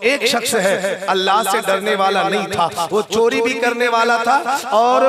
एक शख्स है अल्लाह से डरने वाला नहीं था, वो चोरी भी करने वाला था और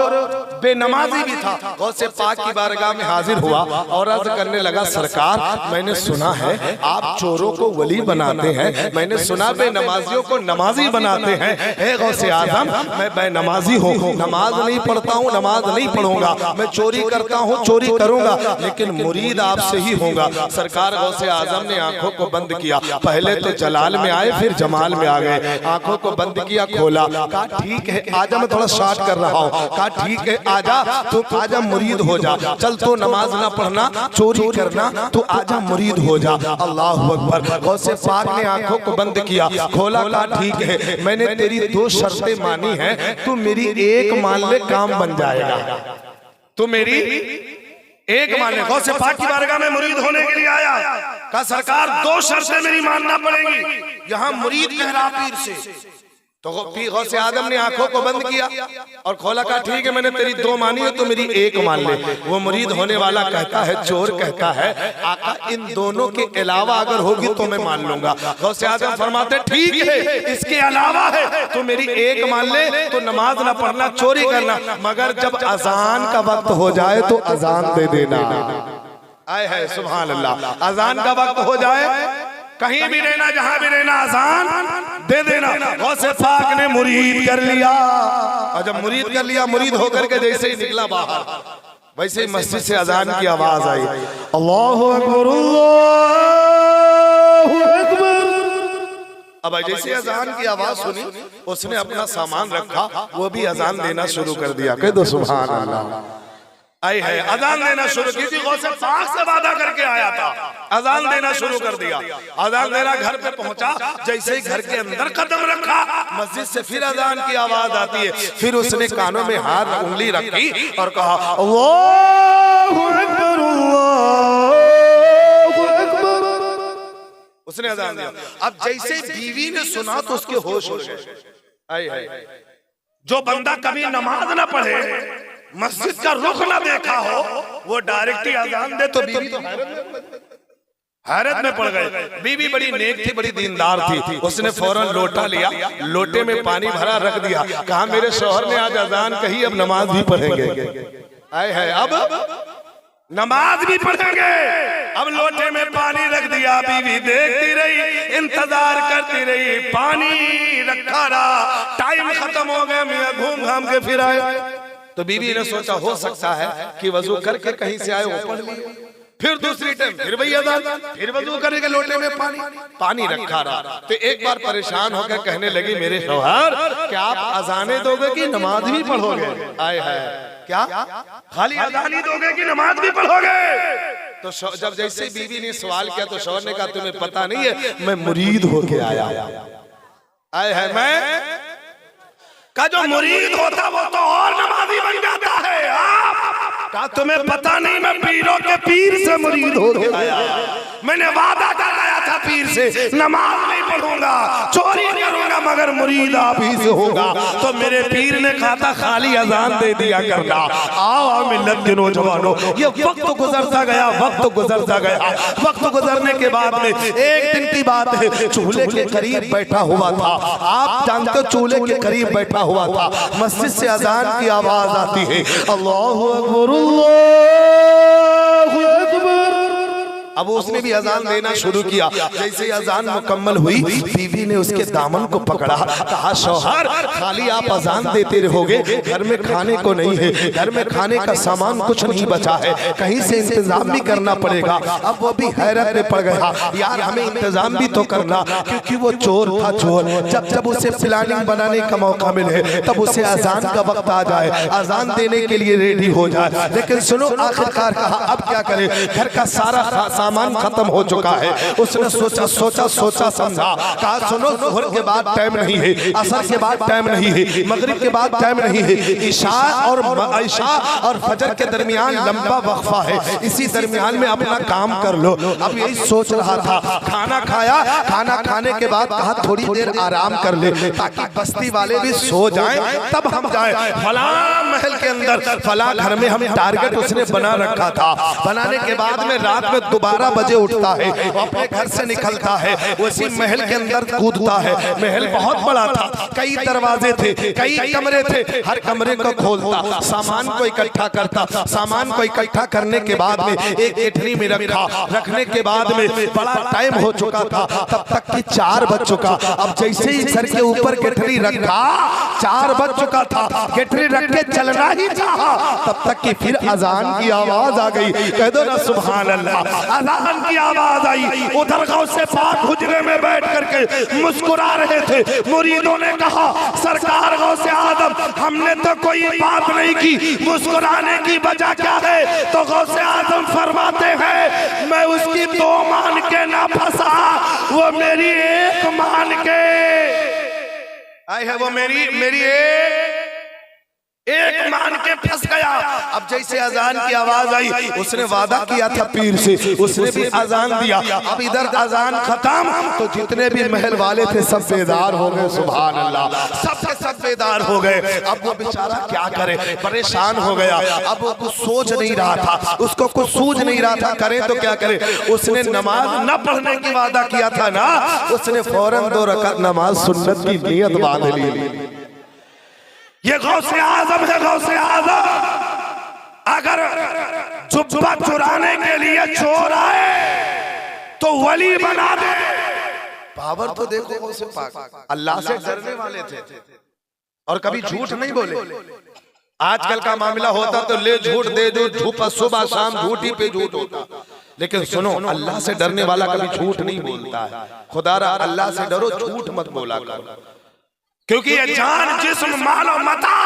बेनमाजी भी था। गौसे पाक की बारगाह में हाजिर हुआ और अर्ज करने लगा, सरकार मैंने सुना है आप चोरों को वली बनाते हैं, मैंने सुना बेनमाजियों को नमाजी बनाते हैं। हे गौसे आजम, मैं बेनमाजी हूँ, नमाज नहीं पढ़ता हूँ, नमाज नहीं पढ़ूंगा, मैं चोरी करता हूँ, चोरी करूंगा, लेकिन मुरीद आपसे ही होगा। सरकार गौसे आजम ने आंखों को बंद किया, पहले तो जलाल में आए फिर जमाल में आ गए, आंखों को बंद किया, खोला, कहा ठीक है आजा, मैं थोड़ा शॉर्ट कर रहा हूँ, कहा ठीक है आजा, तो आजा मुरीद हो जा, चल तो नमाज ना पढ़ना, चोरी करना, तो आजा मुरीद हो जा। अल्लाह अकबर। गौसे पाक ने आंखों को बंद किया, खोला, कहा ठीक है मैंने तेरी 2 शर्तें मानी है, तू मेरी एक मान ले काम बन जाएगा, तू मेरी एक मान ले। गौसे पाक की बारगाह में मुरीद होने के लिए आया, कहा सरकार 2 शर्तें मेरी मानना पड़ेगी। यहाँ मुरीद कह रहा पीर से, तो गौसे आजम ने आंखों को बंद किया और खोला, कहा ठीक है मैंने तेरी 2 मानी है, तो मेरी एक मान ले। वो मुरीद होने वाला कहता है, चोर कहता है, आका इन दोनों के अलावा अगर होगी तो मैं मान लूंगा। गौसे आजम फरमाते ठीक है इसके अलावा है तो मेरी एक मान ले, तो नमाज ना पढ़ना, चोरी करना, मगर जब अजान का वक्त हो जाए तो अजान दे देना। आए है सुभान अल्लाह, अजान का वक्त हो जाए कहीं भी रहना, जहां भी रहना, अजान दे देना। गौसे पाक ने मुरीद कर लिया, और जब मुरीद कर लिया, मुरीद होकर के जैसे ही निकला बाहर, वैसे ही मस्जिद से अजान की आवाज आई, अल्लाहु अकबर अल्लाहु अकबर। अब जैसे अजान की आवाज सुनी, उसने अपना सामान रखा, वो भी अजान देना शुरू कर दिया। कह दो सुभान अल्लाह। आई है अजान देना शुरू की थी, गौसे पाक से वादा करके आया था, अजान देना शुरू कर दिया। अजान देना घर पे पहुंचा, जैसे ही घर के अंदर कदम रखा, मस्जिद से फिर अजान की आवाज आती है। फिर उसने कानों में हाथ उंगली रखी और कहा अल्लाहु अकबर अल्लाहु अकबर। उसने अजान दिया। अब जैसे बीवी ने सुना तो उसके होश उड़ गए। आई है जो बंदा कभी नमाज ना पढ़े, मस्जिद का रुख ना देखा हो, वो डायरेक्ट ही अजान दे तो बीवी तो हैरत में पड़ गए। बीवी बड़ी नेक थी, बड़ी दीनदार थी, उसने फौरन लोटा लिया, लोटे में पानी भरा रख दिया, कहा मेरे शौहर ने आज अजान कही, अब नमाज भी पढ़ेंगे। आए है अब नमाज भी पढ़ेंगे। अब लोटे में पानी रख दिया, बीवी देखती रही, इंतजार करती रही, पानी रखा रहा, टाइम खत्म हो गया, मियां घूम घाम के फिर आए। तो बीवी ने सोचा हो सकता है कि वजू करके कहीं से आए, वो पढ़ लिए। फिर दूसरी टाइम फिर वही अजान, फिर वजू करके लोटे में पानी रखा रहा। तो एक बार परेशान होकर कहने लगी, मेरे शौहर क्या आप अजाने दोगे कि नमाज भी पढ़ोगे? आए है क्या खाली अजान ही दोगे कि नमाज भी पढ़ोगे? तो जब जैसे बीवी ने सवाल किया तो शौहर ने कहा तुम्हें पता नहीं है मैं मुरीद होके आया। आए है मैं का जो मुरीद होता वो तो और नमाजी बन जाता है। क्या तुम्हें पता नहीं मैं पीरों के पीर से मुरीद हो गया, मैंने वादा कराया था पीर से, नमाज नहीं पढ़ूंगा, चोरी करूंगा, मगर मुरीद आप ही से होगा। तो मेरे पीर ने कहा था खाली अजान दे दिया करना। आओ मिल्लत के नौजवानों, ये वक्त गुजरता गया, वक्त गुजरता गया। वक्त गुजरने के बाद में एक दिन की बात है, चूल्हे के करीब बैठा हुआ था, आप जानते हो चूल्हे के करीब बैठा हुआ था, मस्जिद से अजान की आवाज आती है, अल्लाहु अकबर अल्लाहु अकबर। अब उसने भी अजान देना शुरू किया। जैसे ही अजान मुकम्मल हुई, बीवी ने उसके दामन को पकड़ा, कहा शौहर खाली आप अजान देते रहोगे, घर में खाने को नहीं है, घर में खाने का सामान कुछ नहीं बचा है, कहीं से इंतजाम भी करना पड़ेगा। अब वो भी हैरत में पड़ गया, यार हमें इंतजाम भी तो करना, क्योंकि वो चोर था चोर। जब जब उसे प्लानिंग बनाने का मौका मिले, तब उसे अजान का वक्त आ जाए, अजान देने के लिए रेडी हो जाए। लेकिन सुनो आखिरकार कहा अब क्या करे, घर का सारा सामान खत्म हो चुका है। उसने सोचा सोचा सोचा समझा, कहा सुनो ज़ोहर के बाद टाइम नहीं है, असर के बाद टाइम नहीं है, मगरिब के बाद टाइम नहीं है, ईशा और फजर के दरमियान लंबा वक्फा है, इसी दरमियान में अपना काम कर लो। अब यही सोच रहा था, खाना खाया, खाना खाने के बाद कहा थोड़ी देर आराम कर ले, ताकि बस्ती वाले भी सो जाएं, तब हम जाए फला महल के अंदर, फला घर में। हम टारगेट उसने बना रखा था। बनाने के बाद में रात में दोबारा 12 बजे उठता है, अपने घर से निकलता है, उसी महल के अंदर कूदता है। महल बहुत बड़ा था, कई दरवाजे थे, कई कमरे थे, हर कमरे को खोलता, सामान को इकट्ठा करता। सामान को इकट्ठा करने के बाद में एक गठरी में रखा। रखने के बाद में बड़ा टाइम हो चुका था, तब तक कि 4 बज चुका। अब जैसे ही सर के ऊपर गठरी रखा, 4 बज चुका था, गठरी रख के चलना ही चाहा, तब तक कि फिर अजान की आवाज आ गई। कह दो ना सुभान अल्लाह। अजान की आवाज आई। उधर गौसे पाक हुजरे में बैठ करके मुस्कुरा रहे थे। मुरीदों ने कहा, सरकार गौसे आदम, हमने तो कोई बात नहीं की, मुस्कुराने की वजह क्या है? तो गौसे आदम फरमाते हैं, मैं उसकी 2 मान के ना फंसा, वो मेरी 1 मान के आई है, वो मेरी एक मान के फंस गया। अब जैसे अजान की आवाज आई, उसने वादा किया था पीर से, उसने भी अजान दिया। अब इधर अजान खत्म तो जितने भी महल वाले थे सब बेदार हो गए। सुभान अल्लाह, सबके सब बेदार हो गए। अब वो बेचारा क्या करे, परेशान हो गया। अब वो कुछ सोच नहीं रहा था, उसको कुछ सूझ नहीं रहा था, करे तो क्या करे। उसने नमाज न पढ़ने की वादा किया था ना, उसने फौरन 2 रकात नमाज सुन्नत की नियत बांध ली। ये गौसे आजम है, गौसे आजम। अगर जुब्बा चुराने के लिए चोर आए तो वली बना दे। पावर तो देखो गौसे पाक, अल्लाह से डरने वाले थे और कभी झूठ नहीं बोले। आजकल का मामला होता तो ले झूठ दे दो, झूठ सुबह शाम झूठ ही पे झूठ होता। लेकिन सुनो, अल्लाह से डरने वाला कभी झूठ नहीं बोलता है। खुदारा अल्लाह से डरो, झूठ मत बोला करो, क्योंकि ये जान जिस्म मालो मता,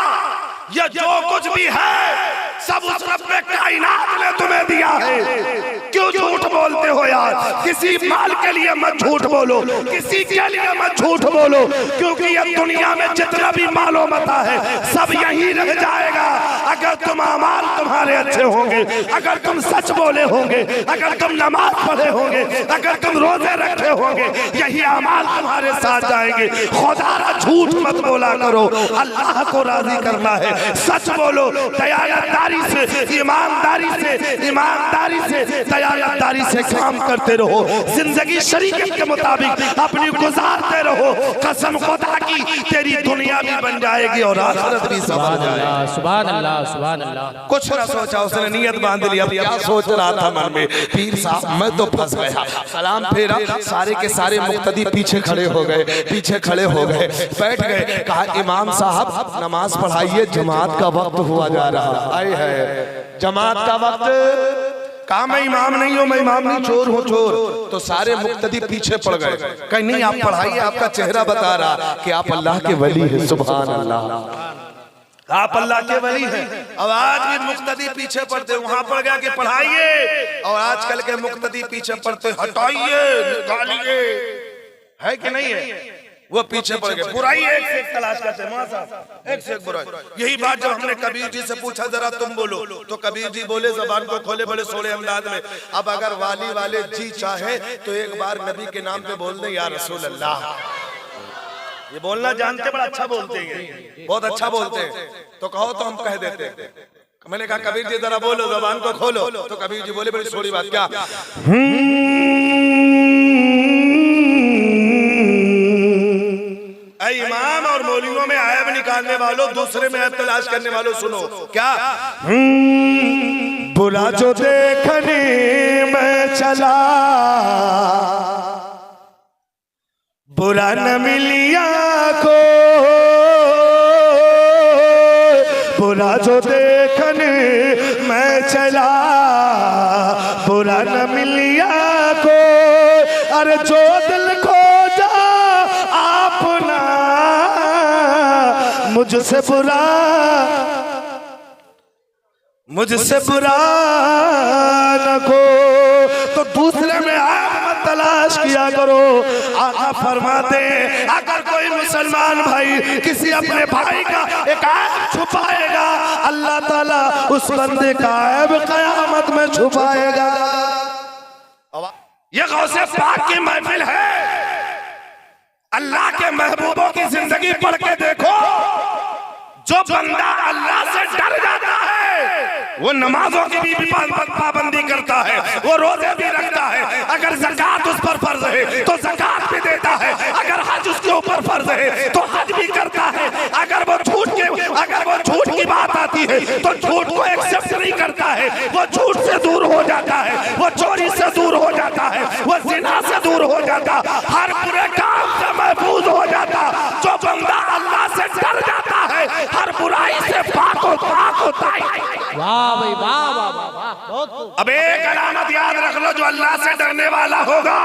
ये जो कुछ भी है सब उस रब ने कायनात ने तुम्हें दिया है। क्यों झूठ बोलते हो यार? किसी माल के लिए मत झूठ बोलो, किसी के लिए मत झूठ बोलो, क्योंकि ये दुनिया में जितना भी मालो मता है सब यही रह जाएगा। अगर तुम अमाल तुम्हारे अच्छे होंगे, अगर तुम सच बोले होंगे, अगर तुम नमाज पढ़े होंगे, अगर तुम रोजे रखे होंगे, यही अमाल तुम्हारे साथ जाएंगे। खुदारा झूठ मत बोला करो, अल्लाह को राजी करना है। सच बोलो, दयालतदारी से, ईमानदारी से, दयालतदारी से काम करते रहो। जिंदगी शरीयत के मुताबिक अपनी गुजारते रहो। कसम खुदा की, तेरी दुनिया भी बन जाएगी और आखिरत भी संभाल जाएगी। सुभान अल्लाह, सुभान अल्लाह। कुछ ना सोचा, उसने नियत बांध ली। अब क्या सोच रहा था मन में, पीर साहब मैं तो फंस गया। सलाम फेरा, सारे के सारे मुक्तदी पीछे खड़े हो गए, बैठ गए। कहा, इमाम साहब नमाज पढ़ाइए, जमात का वक्त हुआ जा रहा है। जमात का वक्त। कहा, मैं इमाम नहीं हूँ, मैं इमाम नहीं, चोर हूँ, चोर। तो सारे मुक्तदी पीछे पड़ गए। कहीं नहीं, आप पढ़ाइए, आपका चेहरा बता रहा कि आप अल्लाह के वली हैं। सुभान अल्लाह, आप अल्लाह के वली हैं। अब आज भी मुक्तदी पीछे पड़ते, वहां पड़ गया कि पढ़ाइए, और आजकल के मुक्तदी पीछे पड़ते, हटाइए, निकालिए, है कि नहीं है? वो पीछे पड़ गए। बुराई एक से एक तलाश करते, एक से एक बुराई। यही बात जब हमने कबीर जी से पूछा, जरा तुम बोलो, तो कबीर जी बोले, जबान को खोले बड़े सोले अंदाज में, अब अगर वाली वाले जी चाहे तो एक बार नबी के नाम पे बोल दे, या रसूल अल्लाह। ये बोलना जानते, बड़ा अच्छा बोलते हैं, बहुत अच्छा बोलते हैं। तो कहो तो हम कह देते। मैंने कहा, कबीर जी जरा बोलो, जबान को खोलो। तो कबीर जी बोले, बड़ी सोड़ी बात, क्या? इमाम और मौलवियों में ऐब निकालने वालों, दूसरे में ऐब तलाश करने वालों, सुनो क्या? बुरा जो देखने में चला, बुरा न मिलिया को, बुरा जो देखने में चला, बुरा न मिलिया को। अरे जो दिल को मुझसे बुरा न को, तो दूसरे में आप मत तलाश किया करो। आका फरमाते, अगर कोई मुसलमान भाई किसी अपने भाई का एक ऐब छुपाएगा, अल्लाह ताला उस बंदे का ऐब क़यामत में छुपाएगा। ये गौसे पाक की महफिल है। अल्लाह के महबूबों की जिंदगी पढ़ के देखो, जो बंदा अल्लाह से डर जाता है वो नमाजों की भी पाबंदी करता है, वो रोजे भी रखता है। अगर ज़कात उस पर फर्ज है तो ज़कात भी देता है, अगर हज उसके ऊपर फर्ज है तो हज भी करता है। अगर वो झूठ की बात आती है तो झूठ को एक्सेप्ट नहीं करता है, वो झूठ से दूर हो जाता है, वो चोरी से दूर हो जाता है, वो ज़िना से दूर हो जाता, हर बुरे काम से महफूज हो जाता। जो बंदा अल्लाह से डर जाता है हर बुराई से पाक होता है। वाह भाई वाह वाह वाह वाह, बहुत खूब। अब एक अलामत याद रख लो, जो अल्लाह से डरने वाला होगा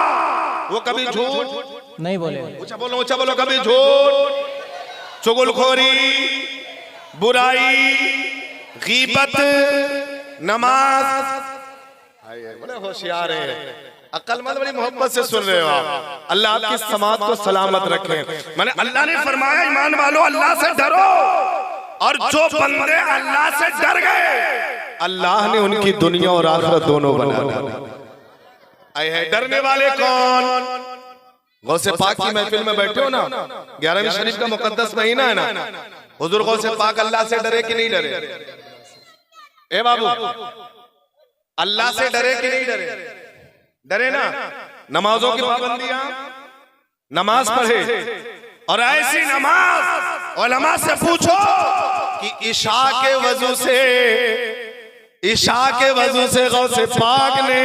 वो कभी झूठ नहीं बोले। ऊंचा बोलो, कभी झूठ, चुगलखोरी, बुराई, गीबत, नमाज, बड़े होशियार हैं, अक्लमंद, बड़ी मोहब्बत से सुन रहे हो आप। अल्लाह आपकी समाज को सलामत रखे। मैंने अल्लाह ने फरमाया ईमान वालों अल्लाह से डरो, और जो बंदे अल्लाह से डर गए अल्लाह ने उनकी दुनिया और आखिरत दोनों बना दी। डरने वाले कौन? गौसे पाक की महफिल में बैठे हो ना, 11वीं शरीफ का मुकद्दस महीना है ना, हुजूर गौसे पाक अल्लाह से डरे कि नहीं डरे? ए बाबू, अल्लाह से डरे कि नहीं डरे? डरे ना। नमाजों की पाबंदियां, नमाज पढ़े, और ऐसी नमाज उलमा से पूछो कि ईशा के वजू से गौसे पाक ने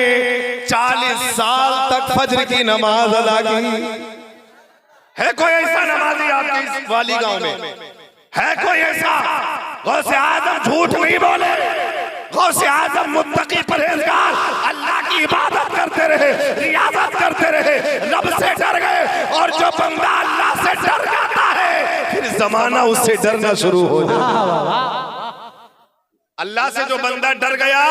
40 साल तक फज्र की नमाज अदा की। है कोई ऐसा नमाजी आपके इस वाली गांव में? है कोई ऐसा? गौसे आजम झूठ नहीं बोले, गौसे आजम मुत्तकी परहेजगार अल्लाह की इबादत करते रहे, रियाजत करते रहे, रब से डर गए। और जो बंदा अल्लाह से डर जाता है फिर जमाना उससे डरना शुरू हो जाता। अल्लाह से जो बंदा डर गया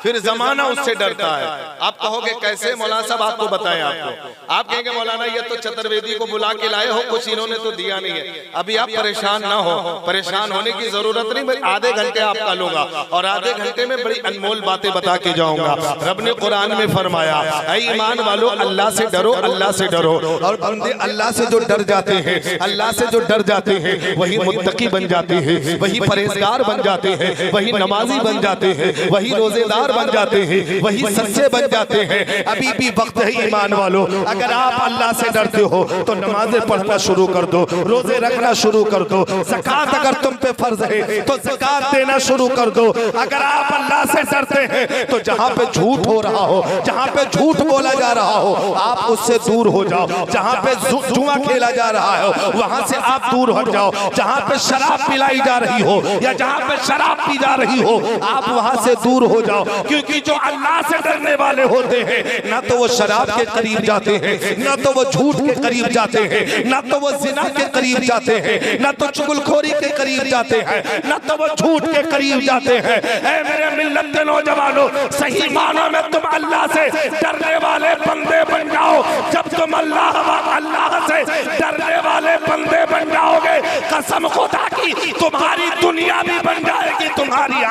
फिर जमाना उससे डरता है। आप कहोगे कैसे? मौलाना साहब आपको बताएं। आप कहेंगे मौलाना ये तो चतुर्वेदी को बुला के लाए हो, कुछ इन्होंने तो दिया नहीं है। अभी आप परेशान ना हो, परेशान होने की जरूरत नहीं। मैं आधे घंटे आपका लूंगा और आधे घंटे में बड़ी अनमोल बातें बता के जाऊंगा। रब ने कुरान में फरमाया, ऐ ईमान वालों अल्लाह से डरो, अल्लाह से डरो। और बंदे अल्लाह से जो डर जाते हैं, अल्लाह से जो डर जाते हैं वही मुत्तकी बन जाते हैं, वही परहेजगार बन जाते हैं, वही नमाजी बन जाते हैं, वही रोजेदार बन जाते हैं, वही सच्चे बन जाते हैं। अभी भी वक्त है ईमान वालों, अगर आप अल्लाह से डरते हो तो नमाजें पढ़ना शुरू कर दो, रोजे रखना शुरू कर दो, ज़कात अगर तुम पे फर्ज है तो ज़कात देना शुरू कर दो। अगर आप अल्लाह से डरते हैं तो जहां पे झूठ हो रहा हो, जहां पे झूठ बोला जा रहा हो, आप उससे दूर हो जाओ। जहां पे जुआ खेला जा रहा हो वहां से आप दूर हट जाओ। जहां पे शराब पिलाई जा रही हो या जहां पे शराब पी जा रही हो आप वहां से दूर हो जाओ। क्योंकि जो अल्लाह से डरने वाले होते हैं ना तो वो शराब के करीब जाते हैं, ना तो वो झूठ के करीब जाते हैं, ना तो वो जिना के करीब जाते हैं, ना तो चुगलखोरी के करीब जाते हैं, ना तो वो झूठ के करीब जाते हैं। ऐ मेरे मिल्लत के नौजवानों, सही मानों में तुम अल्लाह से डरने वाले बंदे बन जाओ। जब तुम अल्लाह से डरने वाले बंदे बन जाओगे, कसम खुदा की तुम्हारी दुनिया भी बन जाएगी, तुम्हारी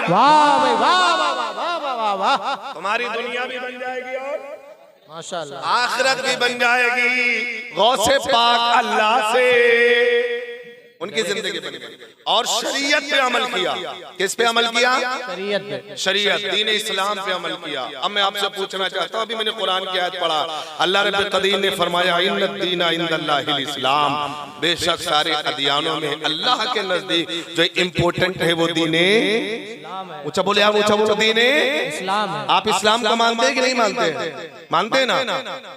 वाह भाई वाह वाह वाह वाह वाह वाह, तुम्हारी दुनिया भी बन जाएगी और माशाअल्लाह आखिरत भी बन जाएगी। गौसे पाक अल्लाह से उनकी जिंदगी बन गई और शरीयत पे अमल किया। किस पे अमल किया? शरीयत, दीन इस्लाम पे अमल किया। अब मैं आपसे पूछना चाहता हूँ, अभी मैंने कुरान की आयत पढ़ा, अल्लाह रब्बुल कदीर ने फरमाया इन्नद-दीन इंदल्लाहिल इस्लाम, बेशक सारे अदियानों में अल्लाह के नजदीक जो इम्पोर्टेंट है वो दीने ऊंचा बोले, आप ऊंचा बोलो, दीने इस्लाम है। आप इस्लाम को मानते हैं कि नहीं मानते? मानते हैं ना?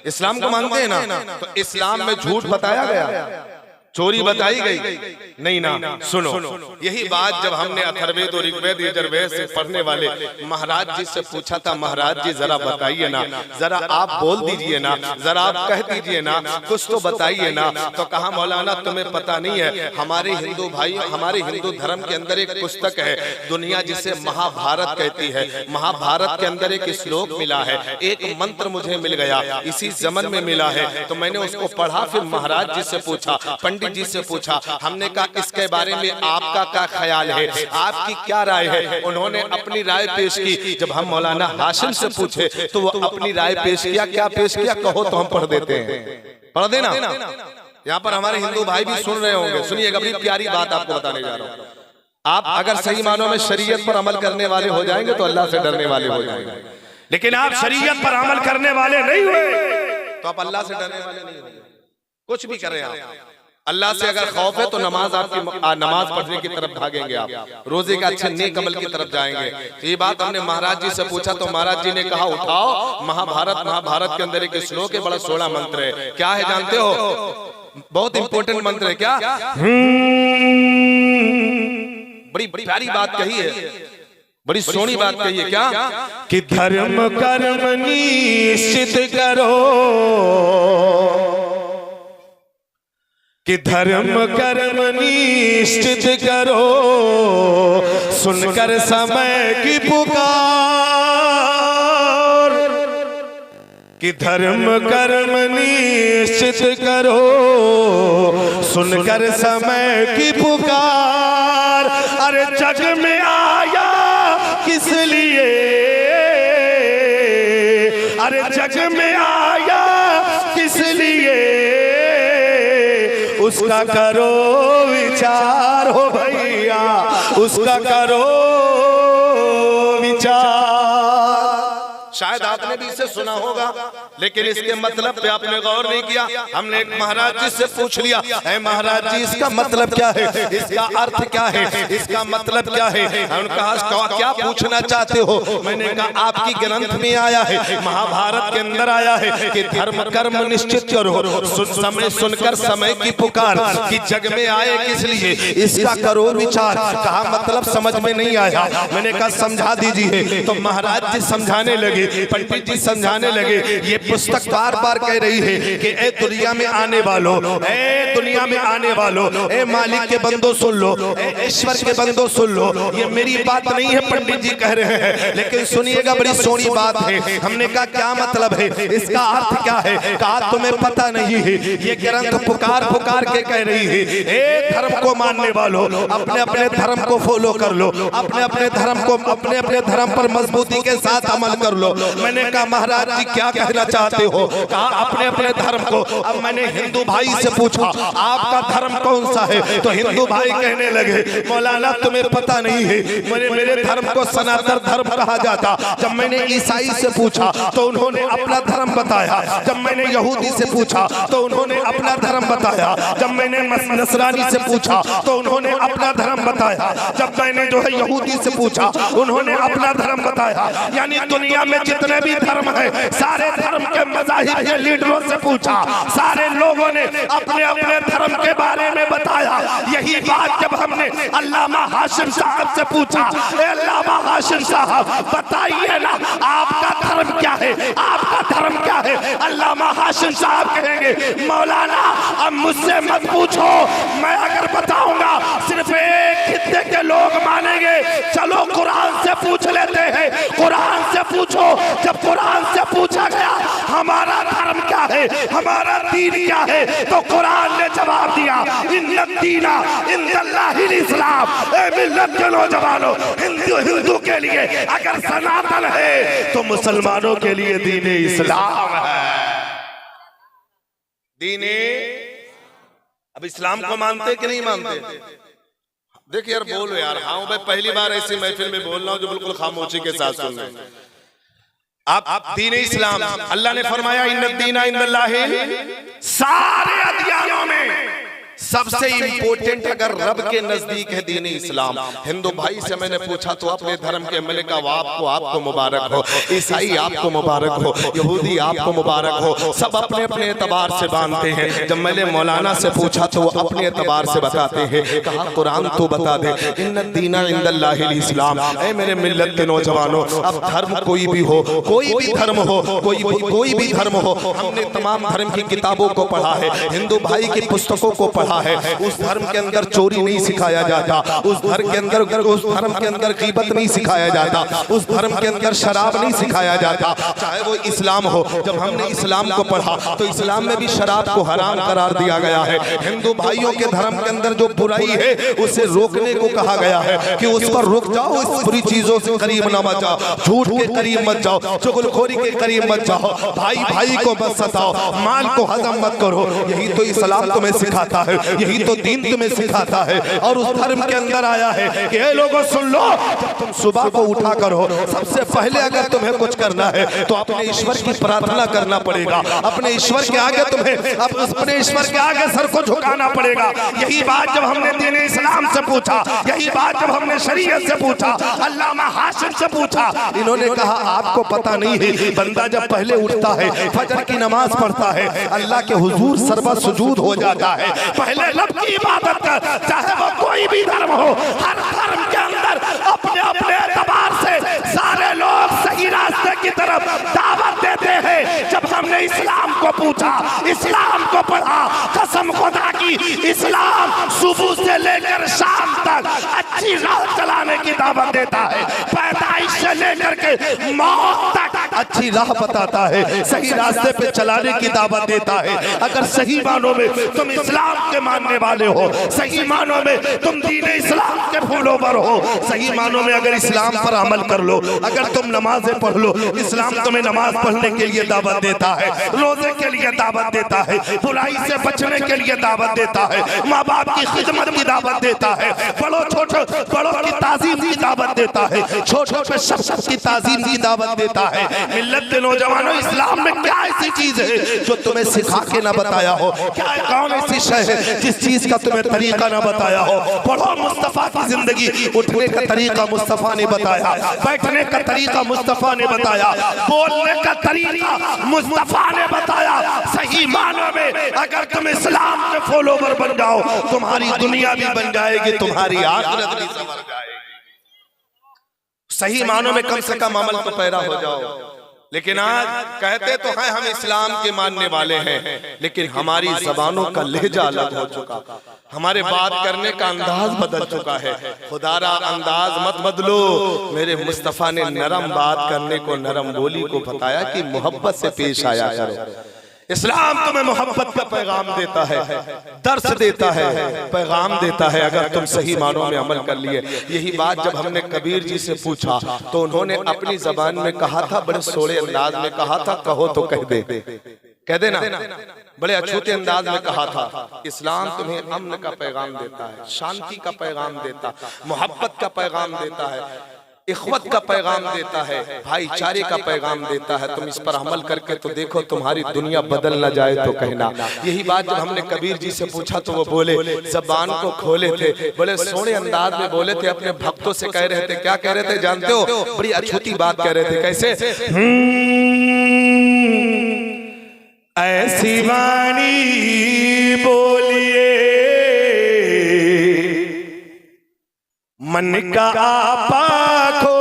इस्लाम को मानते हैं ना? तो इस्लाम में झूठ बताया गया, चोरी बताई गई नहीं ना? सुनो, यही बात जब हमने अथर्ववेद और ऋग्वेद यजुर्वेद से पढ़ने वाले महाराज जी से पूछा था, महाराज जी जरा बताइए ना, जरा आप बोल दीजिए ना, जरा आप कह दीजिए ना, कुछ तो बताइए ना। तो कहा मौलाना तुम्हें पता नहीं है, हमारे हिंदू भाई, हमारे हिंदू धर्म के अंदर एक पुस्तक है दुनिया जिसे महाभारत कहती है। महाभारत के अंदर एक श्लोक मिला है, एक मंत्र मुझे मिल गया, इसी जमन में मिला है। तो मैंने उसको पढ़ा, फिर महाराज जी से पूछा, पंडित जी से पूछा, हमने कहा इसके बारे में आपका क्या ख्याल है, आपकी क्या राय है? उन्होंने अपनी राय पेश की। जब हम मौलाना हाशिम से पूछे तो वो अपनी राय पेश किया। क्या पेश किया? कहो तो हम पढ़ देते हैं, पढ़ देना। यहाँ पर हमारे हिंदू भाई भी सुन रहे होंगे, सुनिएगा, बड़ी प्यारी बात आपको बताने जा रहा हूँ। आप अगर सही मानों में शरीयत पर अमल करने वाले हो जाएंगे तो अल्लाह से डरने वाले हो जाएंगे, लेकिन आप शरीयत पर अमल करने वाले नहीं हुए तो आप अल्लाह से डरने वाले नहीं होंगे। कुछ भी करें आप, अल्लाह से अगर खौफ है तो नमाज पढ़ने की तरफ भागेंगे, आप रोजे का अच्छे नेक अमल की तरफ जाएंगे। तो ये बात हमने महाराज जी से पूछा तो महाराज जी ने कहा उठाओ महाभारत के अंदर एक श्लोक है, बड़ा 16 मंत्र है। क्या है जानते हो? बहुत इंपॉर्टेंट मंत्र है। क्या? बड़ी प्यारी बात कही है, बड़ी सोहनी बात कही है। क्या? कि धर्म कर्म निश्चित करो, कि धर्म कर्म निश्चित करो, सुनकर समय की पुकार, कि धर्म कर्म निश्चित करो, सुनकर समय की पुकार। अरे जग में आया किस लिए, अरे जग में आया किस लिए, उसका करो विचार हो भैया, उसका करो विचार। शायद आपने भी इसे सुना होगा, लेकिन इसके मतलब पे आपने गौर नहीं किया। हमने एक महाराज जी से पूछ लिया, है महाराज जी इसका मतलब क्या है, इसका अर्थ क्या है, इसका मतलब क्या है? हमने कहा क्या पूछना चाहते हो? मैंने कहा आपकी ग्रंथ में आया है, महाभारत के अंदर आया है कि धर्म कर्म निश्चित करो, समय सुनकर समय की पुकार, कि जग में आए किस लिए, इसका करो विचार। कहा मतलब समझ में नहीं आया। मैंने कहा समझा दीजिए। तो महाराज जी समझाने लगे, पंडित जी समझाने लगे। ये पुस्तक बार बार कह रही है कि ए दुनिया में आने वालों, ए दुनिया में आने वालों, ए मालिक के बंदो सुन लो, ए ईश्वर के बंदो सुन लो। ये मेरी बात नहीं है, पंडित जी कह रहे हैं, लेकिन सुनिएगा, बड़ी सोहनी बात है। हमने कहा क्या मतलब है, इसका अर्थ क्या है? कहा तुम्हें पता नहीं है, ये ग्रंथ पुकार पुकार के कह रही है, ए धर्म को मानने वालों, अपने अपने धर्म को फॉलो कर लो, अपने अपने धर्म को, अपने अपने धर्म पर मजबूती के साथ अमल कर लो। मैंने कहा महाराज जी क्या कहना चाहते हो? कहा अपने अपने धर्म को। अब मैंने हिंदू भाई से पूछा आपका धर्म कौन सा है? तो हिंदू भाई कहने लगे मौलाना तुम्हें पता नहीं है, मेरे धर्म को सनातन धर्म कहा जाता। जब मैंने ईसाई से पूछा तो उन्होंने अपना धर्म बताया, जब मैंने यहूदी से पूछा तो उन्होंने अपना धर्म बताया, जब मैंने नसरानी से पूछा तो उन्होंने अपना धर्म बताया, जब मैंने जो है यहूदी से पूछा उन्होंने अपना धर्म बताया। यानी दुनिया में जितने भी धर्म है, सारे धर्म के मज़ाहिब के लीडरों से पूछा, सारे लोगों ने अपने अपने धर्म के बारे में बताया। यही बात जब हमने अल्लामा हाशिम साहब से पूछा, अल्लामा हाशिम साहब बताइए ना आपका धर्म क्या है, आपका धर्म क्या है? अल्लामा हाशिम साहब कहेंगे मौलाना अब मुझसे मत पूछो, मैं अगर बताऊंगा सिर्फ एक खित्ते के लोग मानेंगे। चलो कुरान से पूछ लेते हैं, कुरान से पूछो। जब कुरान से पूछा गया हमारा धर्म क्या है, हमारा दीन क्या है, तो कुरान ने जवाब दिया इन्नद्दीना इंदल्लाहिल इस्लाम। ए मिल्लत के नौजवानों, हिंदू के लिए अगर सनातन है तो मुसलमानों के लिए दीन इस्लाम है। दीन, अब इस्लाम को मानते कि नहीं मानते? देखिए यार बोलो यार। हाँ भाई पहली बार ऐसी महफिल में बोल रहा हूँ जो बिल्कुल खामोशी के साथ सुन रहे हैं। आप दीन इस्लाम, अल्लाह ने फरमाया इन्नद्दीना इंदल्लाहिल, सारे अदियानों में सबसे इंपॉर्टेंट अगर रब के नजदीक है दीन इस्लाम। हिंदू भाई से मैंने पूछा तो अपने धर्म के मलिक का आपको मुबारक हो, ईसाई आपको मुबारक हो, यहूदी आपको मुबारक हो, सब अपने अपने एतबार से मानते हैं। जब मैंने मौलाना से पूछा तो वो अपने एतबार से बताते हैं। कहा कुरान तो बता दे इन्नद्दीना इंदल्लाहिल इस्लाम। ऐ मेरे मिल्लत के नौजवानों, अब धर्म कोई भी हो, कोई भी धर्म हो, कोई भी धर्म हो, हमने तमाम धर्म की किताबों को पढ़ा है, हिंदू भाई की पुस्तकों को पढ़ा है। उस धर्म के अंदर चोरी नहीं सिखाया जाता, उस धर्म के अंदर गीबत नहीं सिखाया जाता, उस धर्म के अंदर शराब नहीं सिखाया जाता, चाहे वो इस्लाम हो। जब हमने इस्लाम को पढ़ा तो इस्लाम में भी शराब को हराम करार दिया गया है। हिंदू भाइयों के धर्म के अंदर जो बुराई है उसे रोकने को कहा गया है कि उस पर रुक जाओ, इस बुरी चीजों से करीब ना मत जाओ, झूठ के करीब मत जाओ, चुगलखोरी के करीब मत जाओ, भाई भाई को मत सताओ, माल को हजम मत करो। यही तो इस्लाम तुम्हें सिखाता है, यही तो दीन तुम्हें सिखाता है। और उस धर्म के अंदर आया है कि ये लोगों सुन लो, जब तुम सुबह को उठा करो सबसे पहले अगर तुम्हें कुछ करना है तो अपने ईश्वर की प्रार्थना करना पड़ेगा, अपने ईश्वर के आगे तुम्हें अपने ईश्वर के आगे सर को झुकाना पड़ेगा। यही बात जब हमने दीन इस्लाम से पूछा, यही बात जब हमने शरीयत से पूछा, अल्लामा हाशिम से पूछा, इन्होंने कहा आपको पता नहीं है, बंदा जब पहले उठता है फजर की नमाज पढ़ता है, अल्लाह के हुजूर सर्व सुजूद हो जाता है। पहले रब की इबादत कर, चाहे वो कोई भी धर्म हो, हर धर्म के अंदर अपने अपने एतबार से सारे लोग सही रास्ते की तरफ दावत देते हैं। जब हमने इस्लाम को पूछा, इस्लाम को पढ़ा, कसम खुदा की इस्लाम सुबह से लेकर शाम तक अच्छी राह चलाने की दावत देता है, पैदाइश से लेकर के मौत तक अच्छी राह बताता है, सही रास्ते पे चलाने की दावत देता है। अगर सही मानों में तुम इस्लाम के मानने वाले हो, सही मानों में तुम दीन इस्लाम के फॉलोवर हो, सही मानों में अगर इस्लाम पर अमल कर लो, अगर तुम नमाजें पढ़ लो, इस्लाम तुम्हें नमाज पढ़ने के लिए दावत देता है, रोजे के लिए दावत देता है, बुराई से बचने के लिए दावत देता है, माँ बाप की खिदमत की दावत देता है, बड़ों की ताजीम की दावत देता है, छोटों पे शख्स की ताजीम की दावत देता है। मिल्लत के नौजवानों, इस्लाम में क्या ऐसी चीज है जो तुम्हें सिखा के ना बताया हो? क्या कौन ऐसी शय है जिस चीज का तुम्हें तरीका ना बताया हो? पढ़ो मुस्तफा की जिंदगी, उठने का तरीका मुस्तफा ने बताया, बैठने का तरीका मुस्तफा ने बताया, बोलने का तरीका मुस्तफा ने बताया। सही मानों में अगर तुम इस्लाम के फॉलोवर बन जाओ, तुम्हारी दुनिया भी बन जाएगी, तुम्हारी आखिरत भी संवर जाएगी। सही मानों में कम से कम अमल तो पैदा हो जाओ। लेकिन आज कहते तो हैं हम इस्लाम के मानने वाले हैं, लेकिन हमारी जबानों का लहजा अलग हो चुका, हमारे बात करने का अंदाज बदल चुका है। खुदारा अंदाज मत बदलो, मेरे मुस्तफा ने नरम बात करने को, नरम बोली को बताया कि मोहब्बत से पेश आया करो। इस्लाम तुम्हें मोहब्बत का पैगाम देता है, दर्स देता है, पैगाम देता है, अगर तुम सही मानों में अमल कर लिए। यही बात जब हमने कबीर जी से पूछा तो उन्होंने अपनी जबान में कहा था, बड़े सोड़े अंदाज में कहा था, कहो तो कह दे, कह देना, बड़े अछूते अंदाज में कहा था, इस्लाम तुम्हें अमन का पैगाम देता है, शांति का पैगाम देता, मोहब्बत का पैगाम देता है, इख्वत का पैगाम देता है, भाईचारे का पैगाम देता है। तुम इस पर अमल करके तो देखो तुम्हारी दुनिया बदल ना जाए तो कहना। यही बात जब हमने कबीर जी से पूछा तो वो बोले, जबान को खोले थे, बड़े सोने अंदाज में बोले थे, अपने भक्तों से कह रहे थे, क्या कह रहे थे जानते हो? बड़ी अछूती बात कह रहे थे। कैसे? ऐसी वाणी बोलिए मन का आपा खो,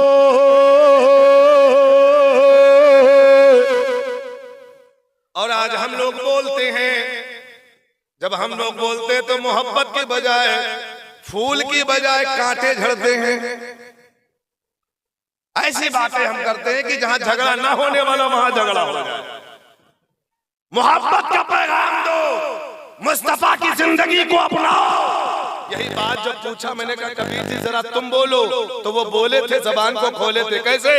और आज हम लोग बोलते हैं, जब हम लोग बोलते हैं तो मोहब्बत के बजाय, फूल की बजाय कांटे झड़ते हैं। ऐसी बातें हम करते हैं कि जहां झगड़ा ना होने वाला वहां झगड़ा हो जाए। मोहब्बत का पैगाम दो, मुस्तफा की जिंदगी को अपनाओ। यही बात जब पूछा मैंने कहा कबीर जी जरा तुम बोलो, तो वो बोले थे, जबान को खोले थे। कैसे?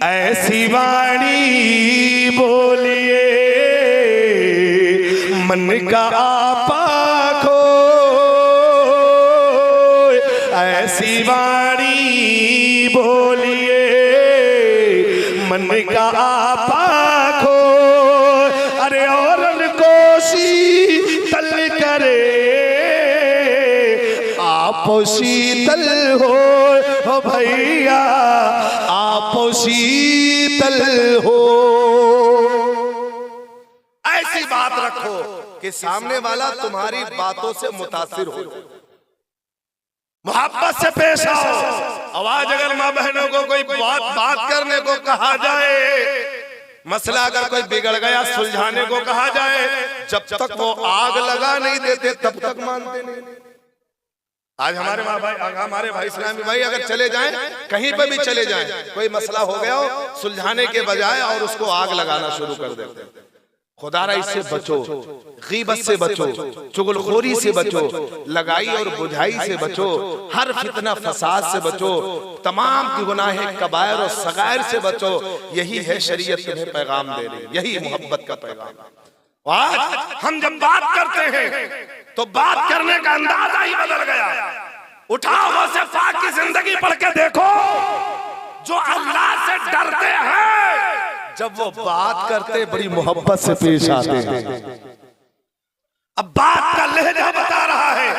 ऐसी वाणी बोलिए मन का आपा खो, ऐसी वाणी बोलिए मन का आपा खो। अरे और शीतल करे आप शीतल हो भैया, आप शीतल हो। ऐसी बात रखो कि सामने वाला तुम्हारी बातों से मुतासिर हो, मोहब्बत से पेश आओ। आवाज अगर माँ बहनों को कोई बात करने को कहा जाए, मसला अगर कोई बिगड़ गया सुलझाने को कहा जाए, जब तक वो आग लगा नहीं देते तब तक मानते नहीं। आज हमारे भाई इस्लामी भाई अगर चले जाएं, कहीं पे भी चले जाएं, कोई मसला हो गया हो, सुलझाने के बजाय और उसको आग लगाना शुरू कर देते हैं। खुदारा इससे बचो, गीबत से बचो, चुगलखोरी से बचो, लगाई और बुझाई से बचो, हर फितना फसाद से बचो, तमाम की गुनाहें कबायर और सगायर से बचो। यही है शरीयत तुम्हें पैगाम दे रही, यही मोहब्बत का पैगाम। आज हम जब बात करते हैं तो बात करने का अंदाजा ही बदल गया। उठाओ गौसे पाक की जिंदगी पढ़ के देखो, जो अल्लाह से डरते हैं जब वो बात करते बड़ी मोहब्बत से पेश आते हैं। अब बात का लहजा बता रहा है,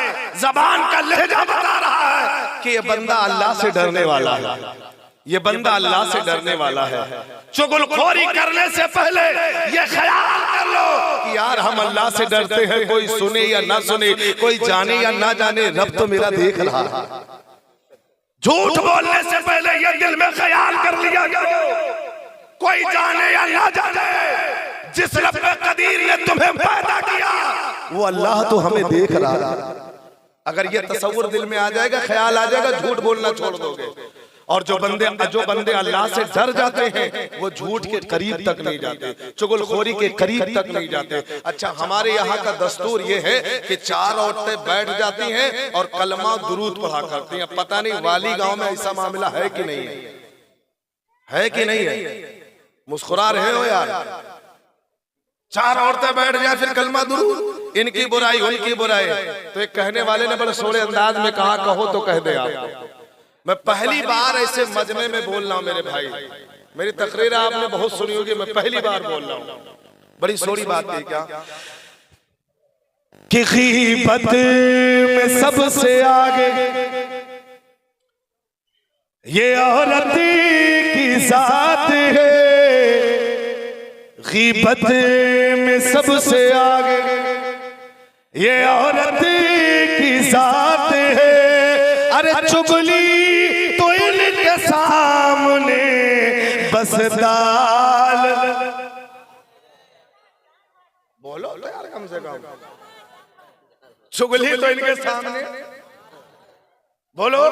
जबान का लहजा बता रहा है कि ये बंदा अल्लाह से डरने वाला है, ये बंदा अल्लाह से डरने वाला है। चुगलखोरी करने से पहले ये ख्याल कर लो कि यार हम अल्लाह से डरते हैं, कोई सुने या ना सुने, कोई जाने या ना जाने, रब तो मेरा देख रहा है। झूठ बोलने से पहले ये दिल में ख्याल कर लिया करो, कोई जाने या ना जाने, जिस रब कदीर ने तुम्हें पैदा किया वो अल्लाह तो हमें देख रहा है। अगर ये तसव्वुर दिल में आ जाएगा, ख्याल आ जाएगा, झूठ बोलना छोड़ दोगे। और जो बंदे अल्लाह से डर जाते हैं वो झूठ के करीब तक नहीं जाते, चुगलखोरी के करीब तक नहीं जाते। अच्छा, हमारे यहाँ का दस्तूर ये है कि 4 औरतें बैठ जाती हैं और कलमा दुरूद पढ़ा करती हैं। पता नहीं वाली गांव में ऐसा मामला है कि नहीं है कि नहीं है? मुस्कुरा रहे हो यार। 4 औरतें बैठ जाए फिर कलमा दुरूद, इनकी बुराई उनकी बुराई। तो एक कहने वाले ने बड़े सोड़े अंदाज में कहा, कहो तो कह दे आपको। मैं पहली बार ऐसे मजमे में बोल रहा हूं मेरे भाई, मेरी तकरीर आपने बहुत सुनी होगी, मैं पहली बार बोल रहा हूं। बड़ी सोड़ी बात है क्या कि गीबत में सबसे आगे ये औरत की जात है, गीबत में सबसे आगे ये औरत की जात है। अरे चुगली तो इनके सामने बस दाल, बोलो तो यार कम से कम, चुगली तो इनके सामने बोलो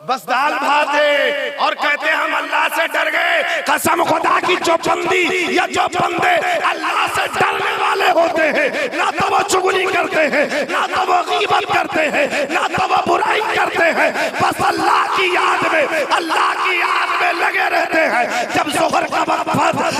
बस दाल भात है। और कहते हैं हम अल्लाह से डर गए। कसम खुदा की, जो बंदी या जो बंदे अल्लाह से डरने वाले होते हैं, ना तो वो चुगली करते हैं, ना तो वो गीबत करते हैं, ना तो वो बुराई करते हैं, बस अल्लाह की याद में, अल्लाह की याद में लगे रहते हैं। जब जोहर का वक्त,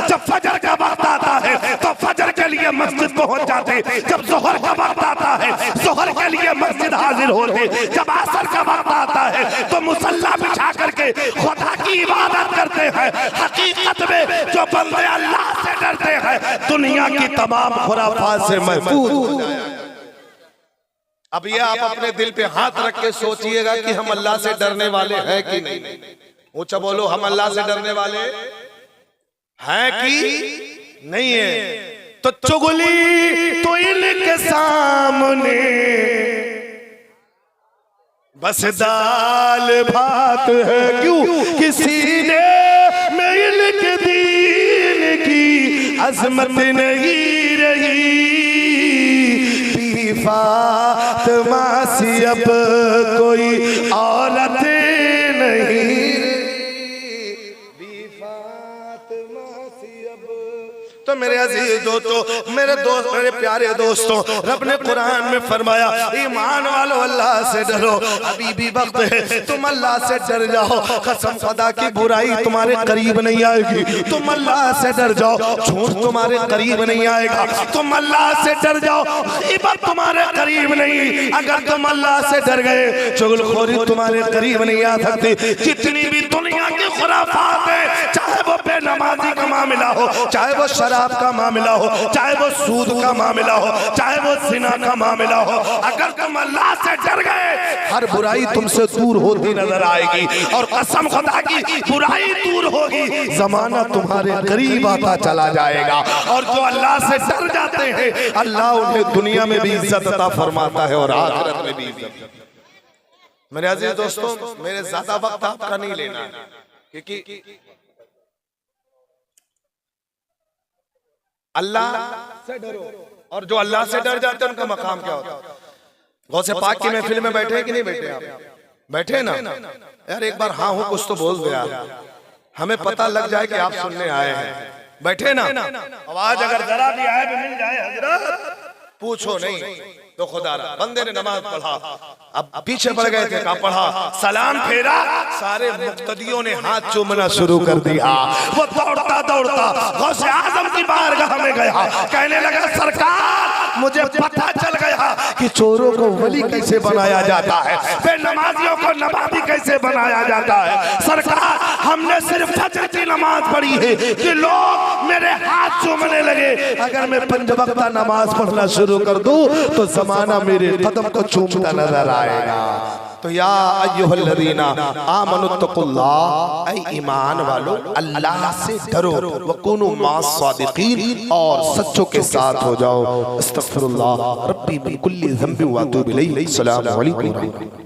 जब फजर का वक्त आता है तो फजर के लिए मस्जिद पहुंच जाते, जब जोहर का वक्त आता है जोहर के लिए मस्जिद हाजिर होते, जब असर का वक्त आता है तो मुसल्ला बिछा करके खुदा की इबादत करते हैं। हकीकत में जो बंदे अल्लाह से डरते हैं दुनिया की तमाम खुराफात से महफूज हो जाएगा। अब ये आप अपने दिल पे हाथ रख के सोचिएगा कि हम अल्लाह से डरने वाले हैं कि नहीं। ऊंचा बोलो, हम अल्लाह से डरने वाले हैं कि नहीं है? तो चुगली तो इनके सामने बस दाल भात है। क्यों? किसी ने में इनके दीन की अजमत नहीं रही। बी फातिमा सी अब कोई औरत नहीं, बी फातिमा सी अब। तो मेरे अजीज दोस्तों, मेरे दोस्त, मेरे प्यारे दोस्तों, रब ने कुरान में फरमाया, ईमान वालों अल्लाह से डरो। अभी भी वक्त है, तुम अल्लाह से डर जाओ। कसम खुदा की, बुराई तुम्हारे करीब नहीं आएगी। तुम अल्लाह से डर जाओ, झूठ तुम्हारे करीब नहीं आएगा। तुम अल्लाह से डर जाओ, गीबत तुम्हारे करीब नहीं। अगर तुम अल्लाह से डर गए, चुगलखोरी तुम्हारे करीब नहीं आ सकती। जितनी भी दुनिया की खुराफात है, चाहे वो बेनमाजी का मामला हो, चाहे वो शराब का मामला हो, चाहे वो सूद का मामला हो, चाहे वो जिना का मामला हो, अगर तुम अल्लाह से डर गए, हर बुराई तुमसे दूर होती नजर आएगी। और कसम खुदा की, बुराई दूर होगी, जमाना तुम्हारे करीब आता चला जाएगा। और जो अल्लाह से डर जाते हैं, अल्लाह उन्हें दुनिया में भी इज्जत अता फरमाता है और आखिरत में भी इज्जत। मेरे अजीज दोस्तों, मेरे ज्यादा वक्त आपका नहीं लेना है, क्योंकि अल्लाह से डरो। और जो अल्लाह से डर जाते हैं उनका मकाम क्या होता है? गौसे पाक की महफिल में बैठे हैं कि नहीं बैठे आप? बैठे ना यार, एक बार हाँ हूँ कुछ तो बोल दो यार, हमें पता लग जाए कि आप सुनने आए हैं। बैठे ना, आवाज अगर जरा भी आए भी मिल जाए हजरत, पूछो नहीं तो खुदा रहा। बंदे ने नमाज पढ़ा, अब पीछे पड़ गए थे, कहा पढ़ा, सलाम फेरा, सारे मुक्तदियों ने हाथ चूमना शुरू कर दिया। वो दौड़ता दौड़ता गौसे आजम की बारगाह में गया, कहने लगा सरकार मुझे पता चल गया कि चोरों को वली कैसे बनाया जाता है, बेनमाजियों को नमाजी कैसे बनाया जाता है। सरकार हमने सिर्फ फजर की नमाज पढ़ी है कि लोग मेरे हाथ चूमने लगे, अगर मैं 5 वक्ता नमाज पढ़ना शुरू कर दूं तो जमाना मेरे कदम को चूमता नजर आएगा। तो या अय्युहल्लज़ीना आमनुत्तकुल्लाह, ऐ ईमान वालो अल्लाह से डरो, वकुनु मास सादिकीन, और सच्चों के साथ हो जाओ। अस्तगफिरुल्लाह रब्बी मिन कुल्ली ज़ंबि व अतूबु इलैहि। अस्सलामु अलैकुम।